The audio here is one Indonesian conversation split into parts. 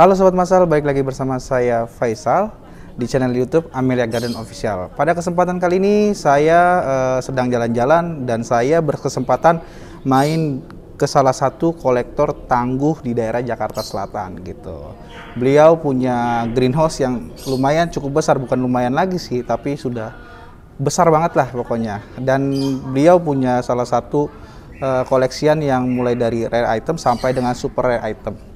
Halo Sobat Masal, balik lagi bersama saya Faisal di channel YouTube Amelia Garden Official. Pada kesempatan kali ini saya sedang jalan-jalan dan saya berkesempatan main ke salah satu kolektor tangguh di daerah Jakarta Selatan gitu. Beliau punya greenhouse yang lumayan cukup besar, bukan lumayan lagi sih, tapi sudah besar banget lah pokoknya. Dan beliau punya salah satu koleksian yang mulai dari rare item sampai dengan super rare item.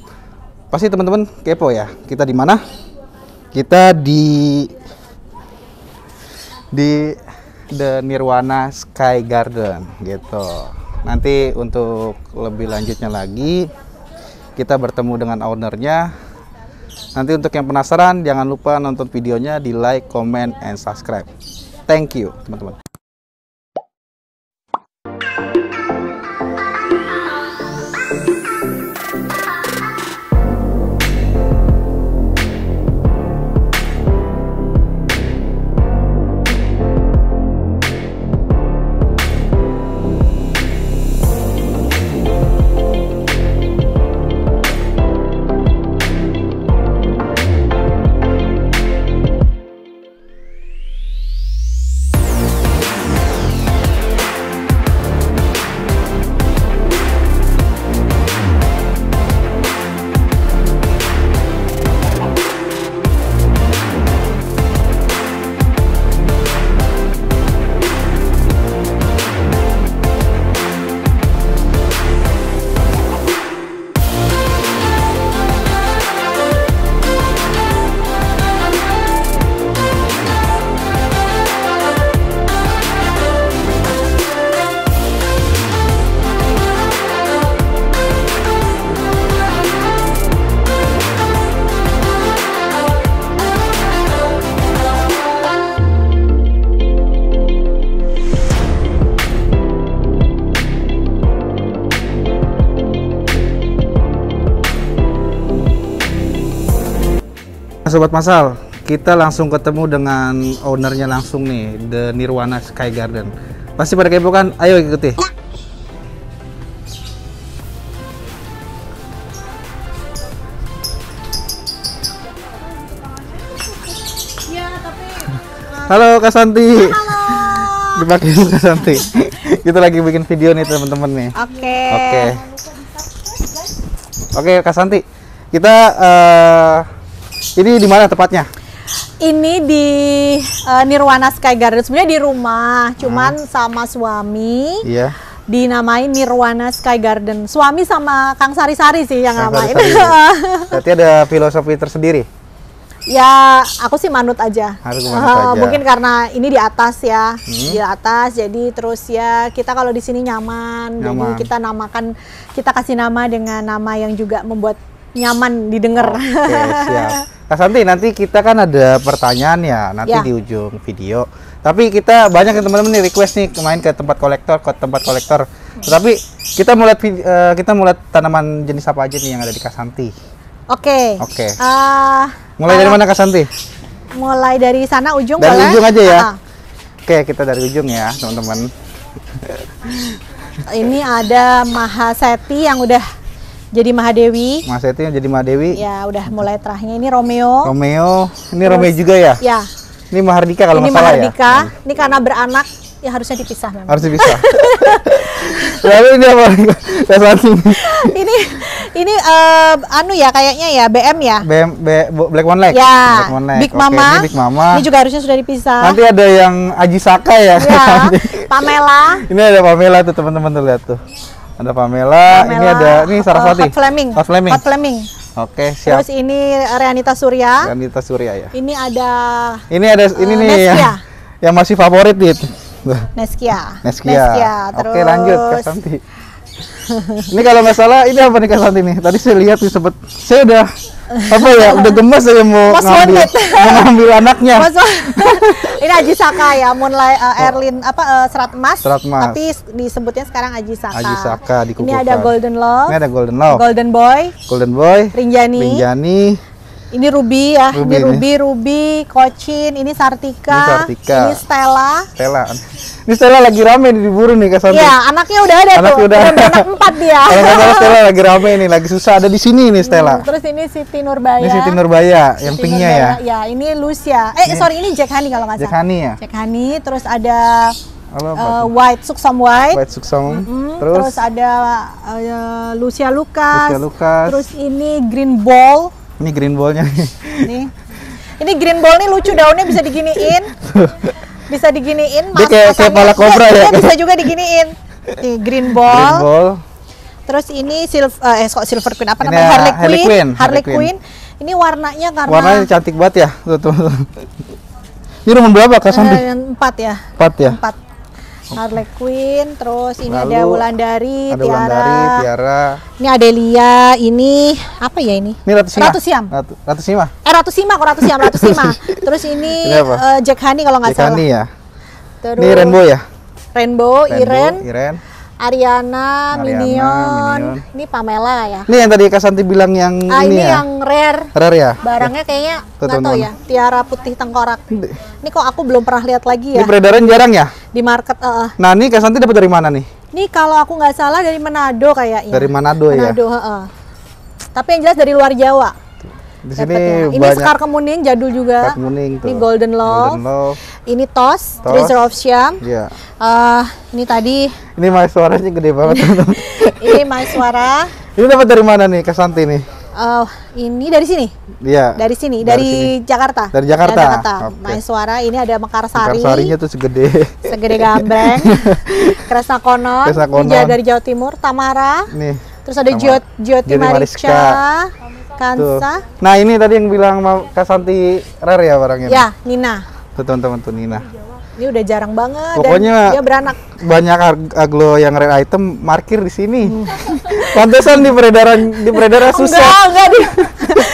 Pasti teman-teman kepo ya, kita di mana? Kita di The Nirwana Sky Garden gitu. Nanti untuk lebih lanjutnya lagi kita bertemu dengan ownernya. Nanti untuk yang penasaran jangan lupa nonton videonya, di like, comment, and subscribe. Thank you teman-teman. Sobat Masal, kita langsung ketemu dengan ownernya langsung nih, The Nirwana Sky Garden. Pasti pada kepo kan? Ayo ikuti. Halo Kak Santi. Halo. Dipakai Kak Santi. Kita lagi bikin video nih teman-teman nih. Oke Kak Santi. Kita ini di mana tepatnya? Ini di Nirwana Sky Garden. Sebenarnya di rumah, cuman sama suami. Iya. Dinamain Nirwana Sky Garden. Suami sama Kang Sari-Sari sih yang namain. Berarti ada filosofi tersendiri? Ya, aku sih manut aja. Harus manut aja. Mungkin karena ini di atas ya, di atas. Jadi terus ya kita kalau di sini nyaman. Jadi kita namakan, kita kasih nama dengan nama yang juga membuat nyaman didengar. Oke, siap. Kak Santi, nanti kita kan ada pertanyaan ya, nanti di ujung video. Tapi kita banyak teman-teman nih request nih main ke tempat kolektor, Tapi kita mau lihat tanaman jenis apa aja nih yang ada di Kak Santi. Oke. Mulai dari mana Kak Santi? Mulai dari sana ujung dari boleh? Ujung aja ya. Oke, kita dari ujung ya, teman-teman. Ini ada Mahaseti yang udah jadi Mahadewi. Mahaseti yang jadi Mahadewi. Ya, udah mulai terahnya. Ini Romeo. Ini Romeo juga ya? Ya. Ini Mahardika kalau nggak salah ya? Ini Mahardika. Ini karena beranak, ya harusnya dipisah memang. Harus dipisah. Lalu ini apa? ini anu ya kayaknya ya, BM ya? Black One Leg. Ya, Black One Leg. Big Mama. Ini Big Mama. Ini juga harusnya sudah dipisah. Nanti ada yang Aji Saka ya? Ya, Pamela. Ini ada Pamela tuh teman-teman tuh, lihat tuh. Ada Pamela, ini ada Saraswati. Hot Fleming. Oke, siap. Terus ini Reanita Surya. Ya. Ini ada nih Neskia. yang masih favorit nih. Neskia. Terus... Oke, lanjut Kak Santi. Ini kalau nggak salah ini apa nih Kak Santi nih? Tadi saya lihat nih saya udah udah gemes saya mau ngambil anaknya. Ini Aji Saka ya, Moonlight Erlin Serat Emas. Tapi disebutnya sekarang Aji Saka. Aji Saka dikukuhkan. Ini ada Golden Love. Ini ada Golden Love. Golden Boy. Rinjani. Ini Ruby ya, Ruby ini Ruby, Cochin, ini Sartika, ini Stella. Ini Stella lagi rame nih, diburu nih Kak Santi. Iya, anaknya udah ada tuh. Udah anak 4 dia. Kalau nggak salah Stella lagi rame nih, lagi susah ada di sini nih Stella. Terus ini Siti Nurbaya. Ini Siti Nurbaya, yang pinknya ya. Ya, ini Lucia. Sorry, ini Jack Honey kalau nggak salah. Jack Honey ya. Jack Honey, terus ada White Suksam. Terus ada Lucia Lucas. Terus ini Green Ball. Ini green ball-nya nih. Ini green ball nih lucu, daunnya bisa diginiin. Bisa diginiin, dia kayak pala kobra ya. Bisa juga diginiin. Nih, green ball. Terus ini Silver Queen apa namanya? Harley Quinn. Ini warnanya warnanya cantik banget ya. Tuh. Ini rumah berapa Kak Santi? 4 ya. 4 ya. 4. Harley Quinn, terus ini ada Wulandari, Tiara. Ini Adelia, ini apa ya ini? Ini Ratu Siam. Ratu Sima. Terus ini Jack Honey kalau nggak salah. Jack Honey ya. Terus ini Rainbow, Iren. Ariana, Minion. Ini Pamela ya. Ini yang tadi Kak Santi bilang yang ini ya. Yang rare. Rare ya. Barangnya kayaknya nggak tahu ya. Tiara putih tengkorak. Ini kok aku belum pernah lihat lagi ya. Ini peredaran jarang ya? Di market. Nah, ini Kak Santi dapat dari mana nih? Ini kalau aku nggak salah dari Manado kayaknya. Dari Manado ya. Tapi yang jelas dari luar Jawa. Di sini ini Sekar Kemuning jadul juga. Ini Golden Love. Ini Tos, Treasure of Siam. Iya. Ini tadi. Ini Maiswaranya gede banget. Ini Maiswara. Ini dapat dari mana nih Kak Santi nih? Ini dari sini. Iya. Dari sini, dari Jakarta. Dari Jakarta. Maiswara. Ini ada Mekarsari. Mekarsarinya tuh segede gambreng. Kresna Konon. Ini dari Jawa Timur. Tamara. Nih. Terus ada Jyoti Mariska. Kansa. Nah, ini tadi yang bilang Kak Santi rare ya barangnya. Ya, Nina. Tuh teman-teman tuh Nina. Ini udah jarang banget. Pokoknya dan dia beranak. Banyak aglo yang rare item markir di sini. Pantesan di peredaran susah. Enggak di.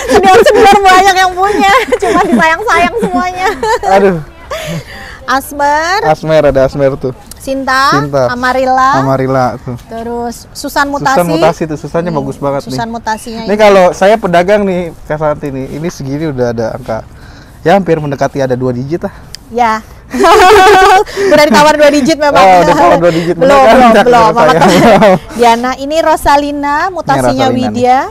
Senior banyak yang punya, cuma disayang-sayang semuanya. Aduh. Asmer ada Asmer tuh. Sinta. Amarilla tuh. Terus Susan Mutasi tuh, Susannya bagus banget nih. Susan Mutasinya. Ini kalau saya pedagang nih Kak Santi nih, ini segini udah ada angka ya hampir mendekati ada 2 digit lah. Ya. Udah ditawar 2 digit memang. Udah ditawar 2 digit. Belum. Diana, ini Rosalina, mutasinya Widya.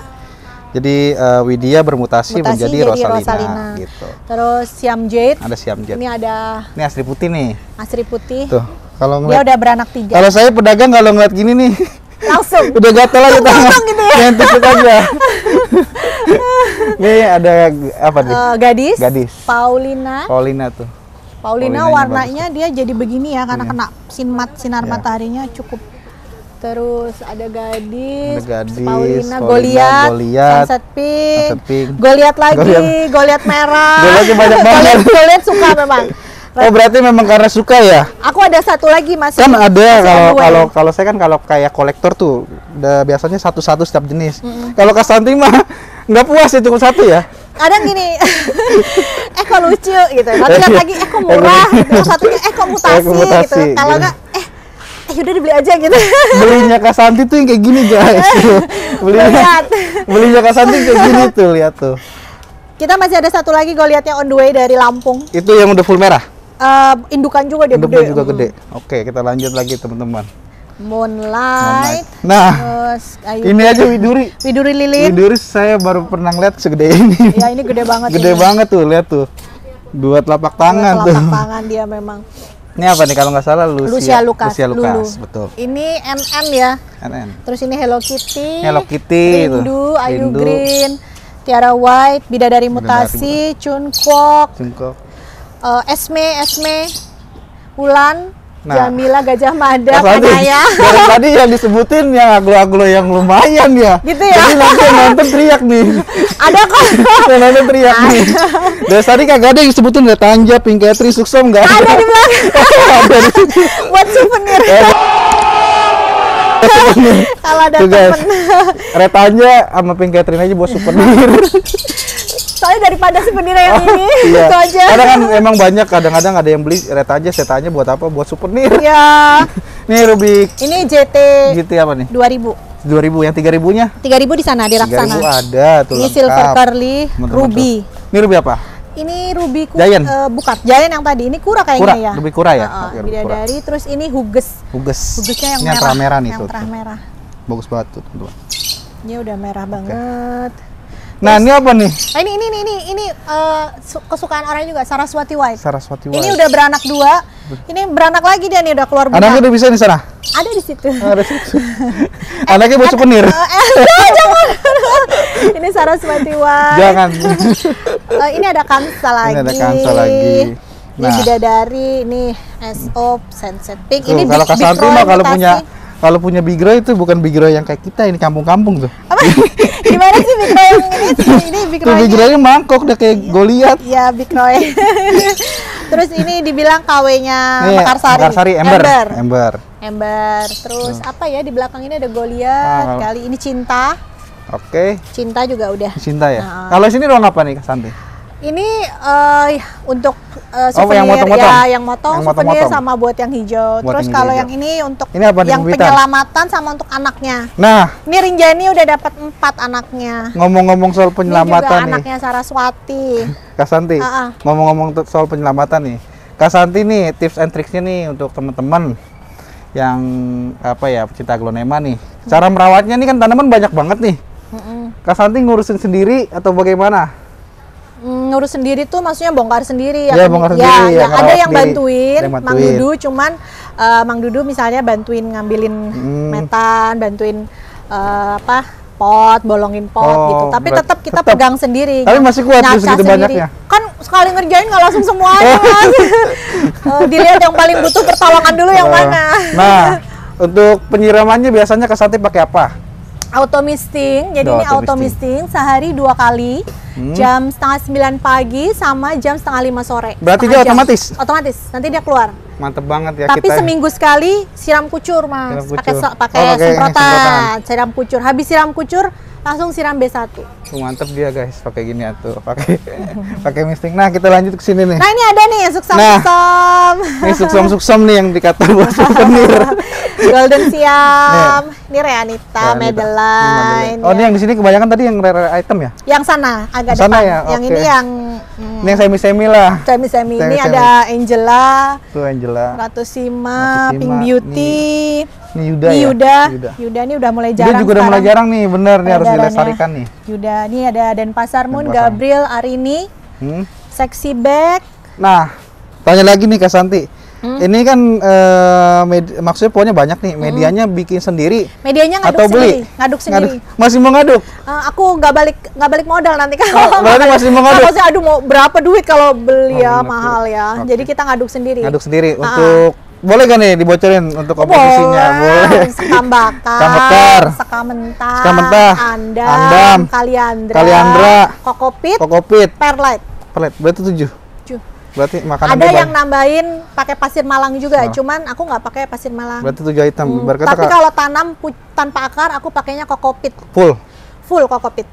Jadi Widya bermutasi menjadi Rosalina gitu. Terus Siam Jade. Ada Siam Jade. Ini Asri Putih nih. Asri Putih. Tuh. Kalau dia udah beranak 3. Kalau saya pedagang kalau ngeliat gini nih langsung udah gatel aja tangan. Gitu ya? Nyentik aja. Nih ada apa nih? Gadis. Paulina tuh. Paulina warnanya dia jadi begini ya karena kena sinar mataharinya cukup. Terus ada gadis Paulina, Goliat, Sunset Pink. Goliat lagi, Goliat merah. Goliatnya banyak banget. Goliat suka memang. Oh, berarti memang karena suka ya? Aku ada satu lagi masih. Kan ada kalau saya kan kalau kayak kolektor tuh biasanya satu-satu setiap jenis. Kalau Kak Santi mah nggak puas itu satu ya? Kadang gini, kok lucu gitu. Nanti lihat lagi, kok murah gitu. Satunya kok mutasi gitu. Kalau nggak, yaudah dibeli aja gitu. Belinya Kak Santi tuh yang kayak gini guys. Belinya Kak Santi kayak gini tuh, lihat tuh. Kita masih ada satu lagi Goliatnya on the way dari Lampung. Itu yang udah full merah? Indukan juga dia gede. Oke, kita lanjut lagi teman-teman. Moonlight. Nah, terus ini aja Widuri Lilin. Widuri saya baru pernah lihat segede ini. Ya, ini gede banget. Gede banget tuh, lihat tuh. 2 telapak tangan tuh. 2 telapak tangan dia memang. Ini apa nih kalau nggak salah Lucia Lucas, betul. Ini NN ya. NN. Terus ini Hello Kitty. Rindu, Ayu Green, Tiara White, Bidadari Mutasi, Chunkwok. Esme, Wulan, Jamila, Gajah Mada, Kanaya. Dari tadi yang disebutin yang aglo-aglo yang lumayan ya. Gitu ya. Jadi nanti yang nonton teriak nih. Ada kok. Yang nonton teriak nih. Dari tadi kagak ada yang disebutin, ada Tanja, Pink Catherine, Suksom nggak ada. Ada di belakang. Ada di situ. Buat souvenir. Kalau ada temen. Retanya sama Pink Catherine aja buat souvenir. Soalnya daripada souvenir yang ini, iya. itu aja. Kadang kan emang banyak, kadang-kadang ada yang beli Reta aja, setanya buat apa? Buat souvenir. Iya. Nih Rubik. Ini JT apa nih? 2000. 2.000. Yang 3.000-nya? 3.000 di sana, di Raksana. 3.000 ada tuh. Ini silver curly, ruby. Ini ruby apa? Ini ruby Giant. Bukan, Giant yang tadi. Ini kura kayaknya ya. Ruby kura ya? Oke, bidadari. Terus ini huges. Ini Hugesnya yang merah. Yang merah nih yang tuh. terah merah. Bagus banget tuh, teman-teman. Ini udah merah banget. Nah, ini apa nih? Ini kesukaan orang juga, Saraswati White. Saraswati White. Ini udah beranak 2. Ini beranak lagi dia nih, udah keluar bunga. Anaknya udah bisa di sana? Ada di situ. Ada di situ. Anaknya buat souvenir. Jangan. Ini Saraswati White. Jangan. Ini ada Kansa lagi. Ini ada Kansa lagi. Ini bidadari, ini SO, Sunset Pink. Tuh, Ini kalau Big Kasanti Roy mah mutasi. kalau punya Big Roy itu bukan Big Roy yang kayak kita, ini kampung-kampung tuh. Apa? Gimana sih Big Roy yang ini? Ini Big Tuh Roy. Big Roy mangkok udah kayak Goliath. Iya, Big Roy. Terus ini dibilang KW-nya Mekarsari. Mekarsari Ember. Terus apa ya, di belakang ini ada Goliath. Kali ini Cinta. Oke. Cinta juga udah. Cinta ya. Kalau sini ruang apa nih, Kasanti? Ini untuk souvenir, yang motong-motong? yang motong, souvenir sama buat yang hijau. Buat Terus yang kalau hijau. yang ini untuk Ini apa nih, yang pembibitan? penyelamatan sama untuk anaknya. Nah, Ini Rinjani udah dapat 4 anaknya. ngomong-ngomong soal Ini penyelamatan juga nih, anaknya Saraswati. Kasanti. Ngomong-ngomong soal penyelamatan nih, Kasanti nih tips and tricksnya nih untuk teman-teman yang apa ya, pecinta aglonema nih. Cara merawatnya nih kan tanaman banyak banget nih. Kasanti ngurusin sendiri atau bagaimana? Ngurus sendiri tuh maksudnya bongkar sendiri ya? Iya, bongkar sendiri ya, ada yang sendiri. bantuin, Ada yang Mang bantuin. Dudu, cuman Mang Dudu misalnya bantuin ngambilin metan, bantuin pot, bolongin pot gitu. Tapi tetap kita pegang sendiri. Tapi masih kuat tuh segitu banyaknya. Kan sekali ngerjain nggak langsung semuanya, Mas. Dilihat yang paling butuh pertolongan dulu yang mana. Nah, untuk penyiramannya biasanya Kasanti pakai apa? Auto misting, jadi ini auto misting sehari 2 kali, jam 8:30 pagi sama jam 4:30 sore. Berarti dia otomatis? Otomatis, nanti dia keluar. Mantep banget ya. Tapi seminggu sekali siram kucur, Mas. Pakai semprotan, siram kucur. Habis siram kucur, langsung siram B1. Mantep dia guys, pakai gini tuh, pakai misting. Nah, kita lanjut ke sini nih. Nah, ini ada nih suksam-suksam. Ini suksam-suksam nih yang dikata buat souvenir. Golden Siam. Ini Reanita, Madeline. Oh, ini yang di sini kebanyakan tadi yang rare item ya? Yang sana agak sana depan. ya? Yang ini yang ini yang semi-semi lah. Semi-semi. Ini ada Angela. Tuh Angela. Ratu Sima, Pink Beauty. Ini Yuda ya? Yuda ini udah mulai jarang. Dia juga udah mulai jarang nih, bener nih, harus dilestarikan nih. Yuda, ini ada Denpasar Moon, Gabriel, Arini, Sexy Bag. Nah, tanya lagi nih Kak Santi. Ini kan maksudnya pokoknya banyak nih, medianya bikin sendiri. Medianya ngaduk atau sendiri, beli? ngaduk sendiri. Masih mau ngaduk? Aku nggak balik modal nanti kalau. Berarti masih mau ngaduk? Maksudnya aduh mau berapa duit kalau beli ya mahal ya. Jadi kita ngaduk sendiri. Ngaduk sendiri untuk boleh kan nih dibocorin untuk komposisinya? Boleh. Sekam bakar, sekam mentah, andam, kaliandra, kokopit, perlite. Berarti 7. Berarti makanan ada yang nambahin pakai pasir malang juga, cuman aku nggak pakai pasir malang. Berarti 7 item. Tapi kalau tanam tanpa akar, aku pakainya kokopit. Full kokopit.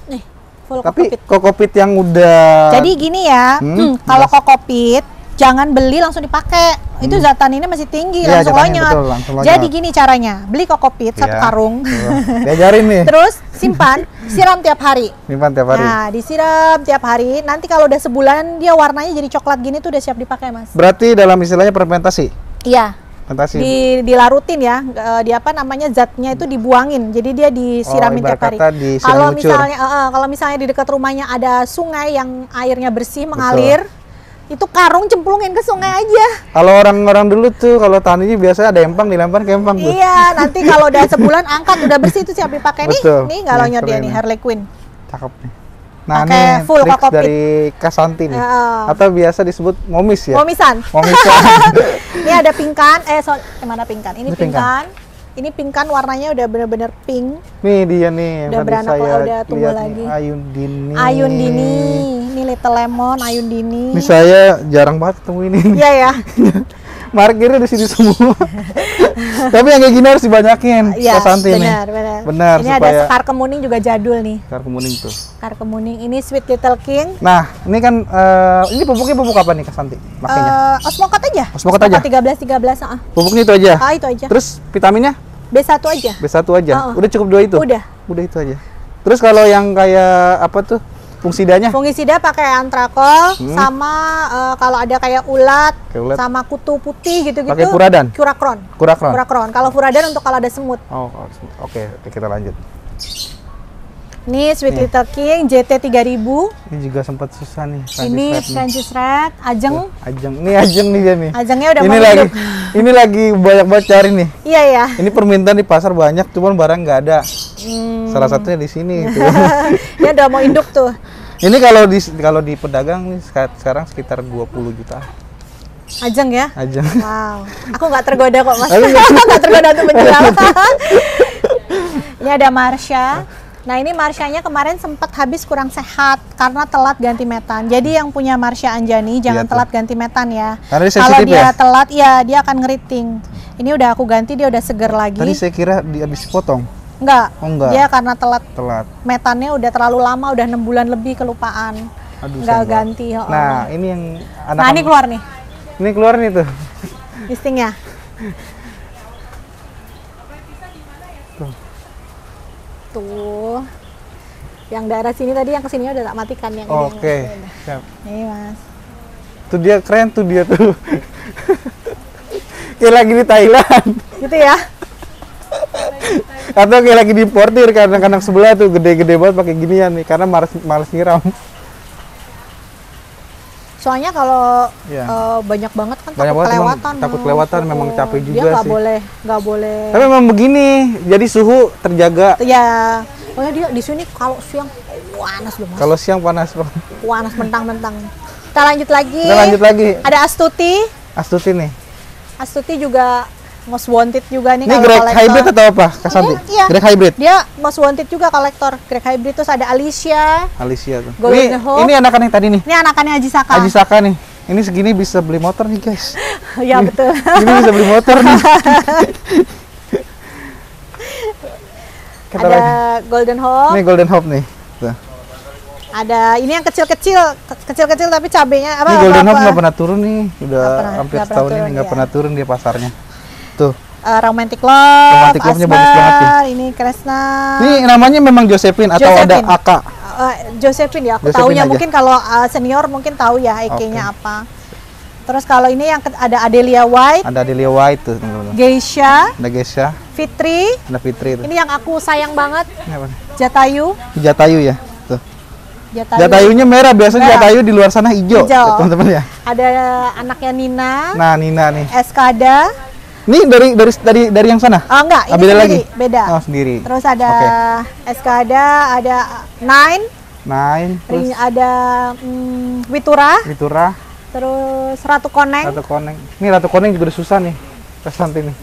Nih, full tapi kokopit yang udah. Jadi gini ya, kalau kokopit jangan beli langsung dipakai. Itu zatan ini masih tinggi, langsung lonyot. Jadi gini caranya, beli kokopit 1 karung. Diajarin nih. Terus simpan, siram tiap hari. Nah, disiram tiap hari. Nanti kalau udah sebulan dia warnanya jadi coklat gini tuh udah siap dipakai, Mas. Berarti dalam istilahnya fermentasi. Iya. Dilarutin ya, zatnya itu dibuangin, jadi dia disiramin tiap hari. Kalau misalnya di dekat rumahnya ada sungai yang airnya bersih mengalir, itu karung cemplungin ke sungai aja. Kalau orang-orang dulu tuh kalau taninya biasanya ada empang, dilempar ke empang tuh. Iya, nanti kalau udah sebulan angkat udah bersih itu siap dipakai. Nih nggak lonyot dia nih, Harley Quinn. Cakep nih. Nah, ini full kokopit dari Kasanti nih. Atau biasa disebut momis ya? Momisan. Ini ada pingkan, mana pingkan? Ini pingkan. Ini pingkan warnanya udah bener-bener pink. Nih dia nih. Udah beranak, udah tumbuh lagi. Ayun Dini. Ini Little Lemon, Ayun Dini. Ini saya jarang banget ketemu ini. Iya ya. Markirnya di sini semua. Tapi yang kayak gini harus dibanyakin. Iya, benar. Ini ada Sekar Kemuning juga jadul nih. Sekar Kemuning tuh. Sekar Kemuning ini Sweet Little King. Nah, ini kan ini pupuknya pupuk apa nih Kak Santi? Osmocote aja. Osmocote aja. 13. Pupuknya itu aja. Itu aja. Terus vitaminnya? B1 aja. B1 aja. Udah cukup 2 itu? Udah itu aja. Terus kalau yang kayak apa tuh? Fungisidanya? Fungisida pakai antrakol sama kalau ada kayak ulat sama kutu putih gitu-gitu. Pakai Furadan? Curakron. Kalau Furadan untuk kalau ada semut. Oh, oke, kita lanjut. Ini Sweet Little King JT 3000. Ini juga sempat susah nih. Ini Francis Red, Ajeng. Ini Ajeng nih dia nih. Ajengnya udah ini mau lagi, hidup. Ini lagi banyak banget cari nih. Iya ya. Ini permintaan di pasar banyak, cuman barang nggak ada. Salah satunya di sini. Dia udah mau induk tuh. Ini kalau di pedagang nih sekarang sekitar 20 juta. Ajeng ya? Ajeng. Wow. Aku nggak tergoda kok mas. Nggak tergoda untuk menjual. Ini ada Marsha. Nah ini Marshanya kemarin sempat habis kurang sehat karena telat ganti metan. Jadi yang punya Marsha Anjani jangan telat ganti metan ya. Kalau dia telat ya dia akan ngeriting. Ini udah aku ganti, dia udah seger lagi. Tadi saya kira habis potong. Enggak. Oh, enggak. Dia karena telat. Metannya udah terlalu lama, udah 6 bulan lebih kelupaan. Aduh, nggak ganti. Nah ini yang nah ini keluar nih. Ini keluar nih tuh. Listingnya. Tuh. Yang daerah sini tadi yang kesini udah tak matikan yang ini. Oke. Siap. Nih mas. Tuh dia keren tuh dia tuh. Kayak lagi di Thailand. Gitu ya. Atau kayak lagi diportir karena anak sebelah tuh gede-gede banget pakai ginian nih karena males nyiram. Soalnya kalau banyak banget kan takut kelewatan memang capek juga dia sih. Nggak boleh. Tapi memang begini, jadi suhu terjaga. Ya, pokoknya dia di sini kalau siang panas loh mas. Kalau siang panas bang. Panas mentang-mentang. Kita lanjut lagi. Ada Astuti. Astuti nih. Astuti juga most wanted juga nih. Ini Greg Hybrid atau apa, Kasanti? Iya. Greg Hybrid. Dia most wanted juga kolektor Greg Hybrid. Terus ada Alicia tuh. Ini anakan yang tadi nih. Ini anakannya Haji Saka. Haji Saka nih. Ini segini bisa beli motor nih guys. Iya betul. Ini bisa beli motor nih. Ada Golden Hope. Ini Golden Hope nih. Tuh. Ada ini yang kecil-kecil tapi cabenya apa? Ini Golden Hope nggak pernah turun nih. Udah hampir setahun ini nggak pernah turun dia pasarnya. Tuh. Romantic Love, Love-nya bagus banget nih. Ini Kresna. Ini namanya memang Josephine atau ada AK? Josephine ya, aku taunya mungkin kalau senior mungkin tahu ya EK-nya apa. Terus kalau ini yang ada Adelia White. Ada Adelia White tuh teman-teman. Geisha. Ada Geisha. Fitri. Ada Fitri itu. Ini yang aku sayang banget. Ini apa? Jatayu. Jatayu ya. Tuh. Jatayunya merah, biasanya Jatayu di luar sana hijau. Teman-teman ya. Ada anaknya Nina. Nah, Nina nih. Eskada. Ini dari yang sana? Oh enggak, ini beda sendiri, lagi. Beda. Oh, sendiri. Terus ada Eskada, ada Nine. Terus ada Witura. Terus Ratu Koneng. Ini Ratu Koneng juga udah susah nih. Kasanti nih.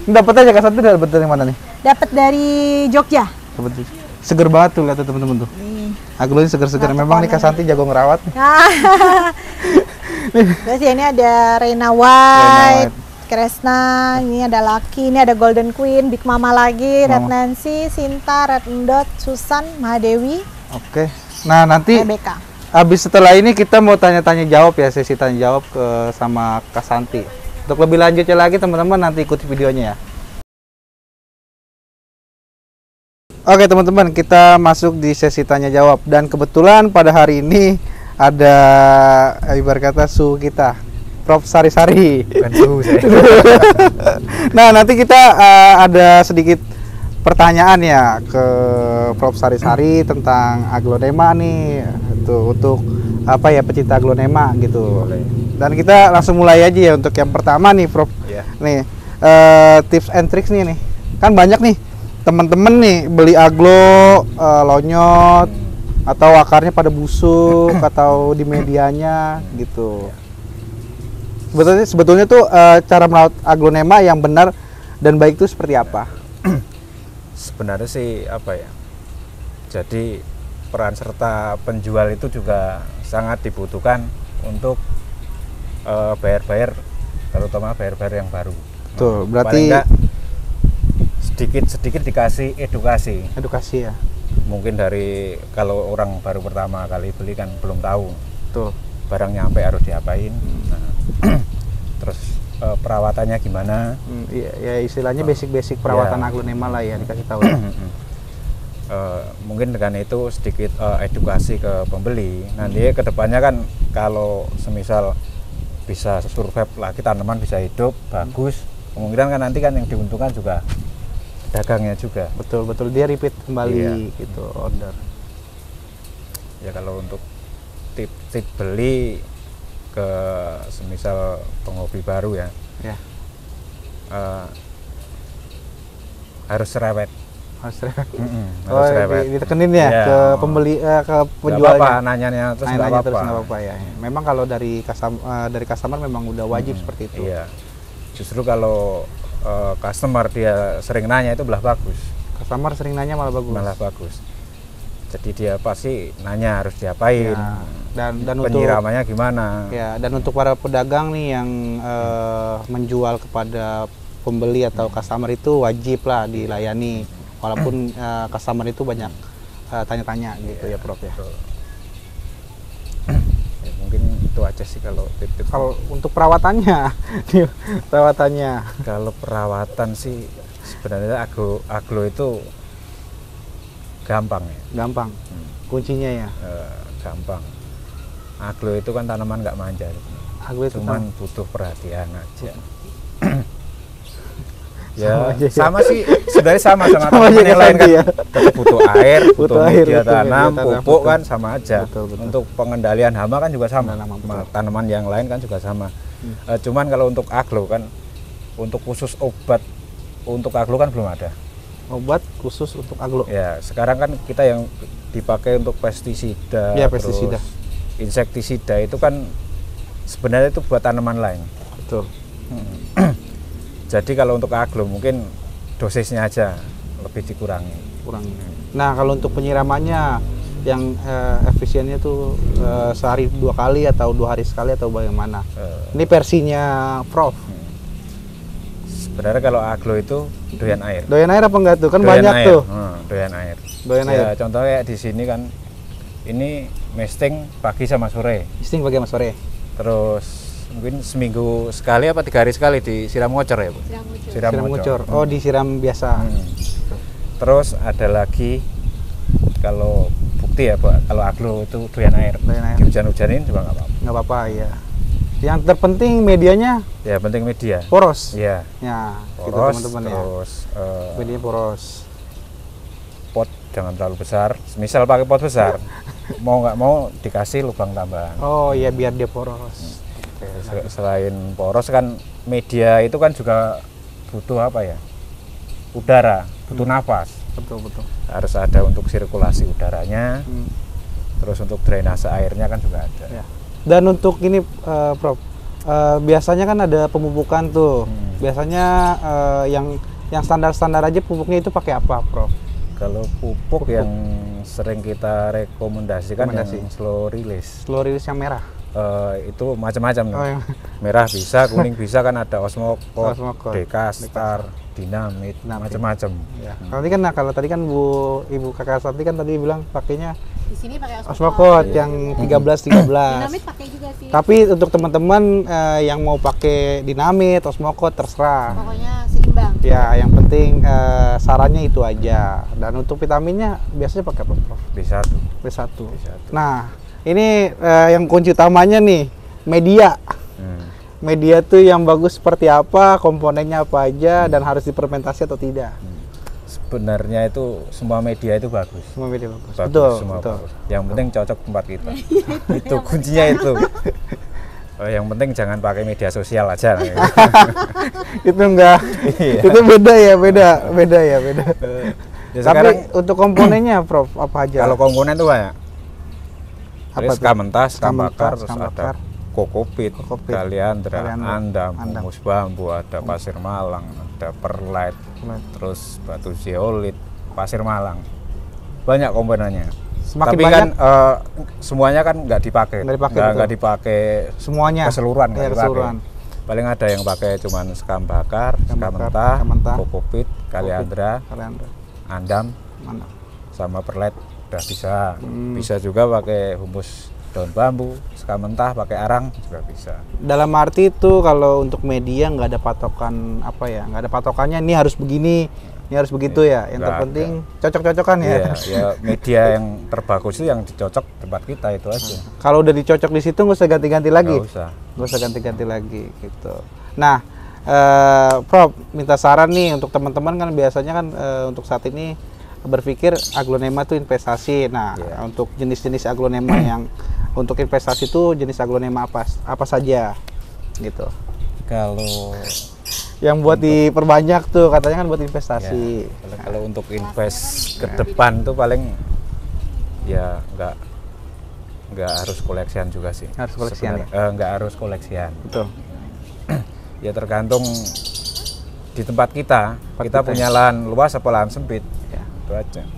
Ini dapat aja Kasanti, dapat dari mana nih? Dapat dari Jogja. Seger banget tuh lihat teman-teman tuh. Aglonya seger-seger. Memang nih Kasanti jago ngerawat nih. Terus ya ini ada Reina White. Kresna, ini ada Lucky, ini ada Golden Queen, Big Mama lagi, Red Nancy, Sinta, Red Endot, Susan, Mahadewi. Oke. Nah, nanti Rebecca. Habis setelah ini kita mau tanya-tanya jawab ya, sesi tanya jawab sama Kasanti. Untuk lebih lanjutnya lagi teman-teman nanti ikuti videonya ya. Oke teman-teman, kita masuk di sesi tanya jawab dan kebetulan pada hari ini ada ibarat kata suhu kita. Prof Sari-Sari. Bukan suhu saya. Nah, nanti kita ada sedikit pertanyaan ya ke Prof Sari-Sari tentang aglonema nih. Itu untuk apa ya, pecinta aglonema gitu. Boleh. Dan kita langsung mulai aja ya untuk yang pertama nih, Prof. Yeah. Nih, tips and tricks nih. Kan banyak nih teman-teman nih beli aglo lonyot atau akarnya pada busuk atau di medianya gitu. Sebetulnya tuh cara merawat aglonema yang benar dan baik itu seperti apa? Sebenarnya sih apa ya? Jadi peran serta penjual itu juga sangat dibutuhkan untuk buyer-buyer, terutama buyer-buyer yang baru. Tuh, berarti sedikit dikasih edukasi. Edukasi ya. Mungkin dari kalau orang baru pertama kali beli kan belum tahu. Tuh. Barang nyampe harus diapain. Nah, terus perawatannya gimana. Ya istilahnya basic-basic perawatan aglonema lah ya dikasih tahu. Mungkin dengan itu sedikit edukasi ke pembeli. Nanti kedepannya kan kalau semisal bisa survive lagi, tanaman bisa hidup bagus, kemungkinan kan nanti kan yang diuntungkan juga dagangnya juga. Betul dia repeat kembali gitu order. Ya kalau untuk tip beli ke semisal penghobi baru ya, harus cerewet. Harus cerewet. Harus cerewet. Ditekenin ya ke pembeli, ke penjualnya. Nggak apa-apa, nanya terus nggak apa-apa. Ya. Memang kalau dari customer memang udah wajib seperti itu. Iya. Justru kalau customer dia sering nanya itu malah bagus. Customer sering nanya malah bagus. Malah bagus. Jadi dia pasti nanya harus diapain. Ya. Dan penyiramannya gimana. Ya, dan untuk para pedagang nih yang menjual kepada pembeli atau customer itu wajib lah dilayani. Walaupun customer itu banyak tanya-tanya gitu ya Prof ya. Ya. Mungkin itu aja sih kalau tip-tip. Kalau untuk perawatannya, Kalau perawatan sih sebenarnya aglo itu gampang ya. Gampang. Kuncinya ya. Gampang. Aglo itu kan tanaman nggak manja. Aglo itu cuman butuh perhatian aja. Ya sama sih, sebenarnya sama tanaman yang lain kan. Tetap butuh air, butuh media tanam, pupuk kan sama aja. Betul. Untuk pengendalian hama kan juga sama. Tanaman yang lain kan juga sama. Cuman kalau untuk aglo kan, untuk khusus obat untuk aglo kan belum ada. Obat khusus untuk aglo. Ya, sekarang kan kita yang dipakai untuk pestisida, pestisida. Insektisida itu kan sebenarnya itu buat tanaman lain. Betul. Jadi kalau untuk aglo mungkin dosisnya aja lebih dikurangi. Nah kalau untuk penyiramannya yang efisiennya tuh sehari 2 kali atau 2 hari sekali atau bagaimana? Ini versinya Prof. Sebenarnya kalau aglo itu doyan air. Doyan air apa enggak tuh? Kan doyan banyak air. tuh. Doyan air. Doyan air. Contohnya kayak di sini kan, ini misting pagi sama sore. Misting pagi sama sore. Terus mungkin seminggu sekali apa 3 hari sekali disiram ngocor ya Bu? Siram ngocor. Oh disiram biasa. Terus ada lagi kalau bukti ya Pak, kalau aglo itu doyan air. Dihujan-hujanin juga nggak apa-apa. Nggak apa-apa ya. Yang terpenting medianya. Ya penting media. Poros. Iya. Ya. Poros. Gitu teman-teman ya. Terus medianya poros. Pot jangan terlalu besar. Misal pakai pot besar, mau nggak mau dikasih lubang tambahan. Oh iya biar dia poros. Selain poros kan media itu kan juga butuh apa ya, udara, butuh nafas. Betul. Harus ada untuk sirkulasi udaranya, terus untuk drainase airnya kan juga ada. Ya. Dan untuk ini Prof, biasanya kan ada pemupukan tuh. Biasanya yang standar-standar aja pupuknya itu pakai apa Prof? Kalau pupuk yang sering kita rekomendasikan yang slow release. Slow release yang merah. Itu macam-macam. Merah bisa, kuning bisa, kan ada Osmocot, Deka, Star, Dinamit, macam-macam. Ya. Kalau tadi kan Ibu Kakak Sati kan tadi bilang pakainya di sini pakai Osmocot yang 13. Dinamit pakai juga sih. Tapi untuk teman-teman yang mau pakai Dinamit, Osmocot terserah. Pokoknya seimbang. Ya, yang penting sarannya itu aja. Dan untuk vitaminnya biasanya pakai apa, Prof? B1. Nah, ini yang kunci utamanya nih, media. Media tuh yang bagus seperti apa, komponennya apa aja, dan harus difermentasi atau tidak. Sebenarnya itu semua media itu bagus. Semua media bagus. Betul. Bagus. Yang penting cocok tempat kita. Itu kuncinya itu. Yang penting jangan pakai media sosial aja. Itu enggak. Itu beda ya. Ya, tapi untuk komponennya, Prof, apa aja? Kalau komponen itu banyak. Apa skam mentah, skam bakar, terus skam ada kokopit, kaliandra, andam, humus bambu, ada pasir malang, ada perlite, terus batu zeolit, pasir malang. Banyak komponennya. Semakin tapi banyak, kan semuanya kan nggak dipakai semuanya keseluruhan, keseluruhan. Paling ada yang pakai cuman skam bakar, skam mentah, kokopit, kaliandra, andam, sama perlite udah bisa. Bisa juga pakai humus daun bambu, seka mentah, pakai arang juga bisa. Dalam arti itu kalau untuk media nggak ada patokan apa ya, nggak ada patokannya ini harus begini, ini harus begitu ya. Yang terpenting cocok-cocokan ya. Iya, ya media yang terbagus itu yang dicocok tempat kita itu aja. Kalau udah dicocok di situ nggak usah ganti-ganti lagi. Nggak usah ganti-ganti lagi gitu. Nah, Prof minta saran nih untuk teman-teman kan biasanya kan untuk saat ini berpikir aglonema itu investasi. Nah, untuk jenis-jenis aglonema yang untuk investasi itu jenis aglonema apa saja gitu. Kalau yang buat diperbanyak tuh katanya kan buat investasi. Ya, kalau untuk invest ke depan tuh paling ya nggak harus koleksian juga sih. Harus koleksian ya? Nggak harus koleksian. Betul. Ya tergantung di tempat kita punya lahan luas apa lahan sempit. Ya,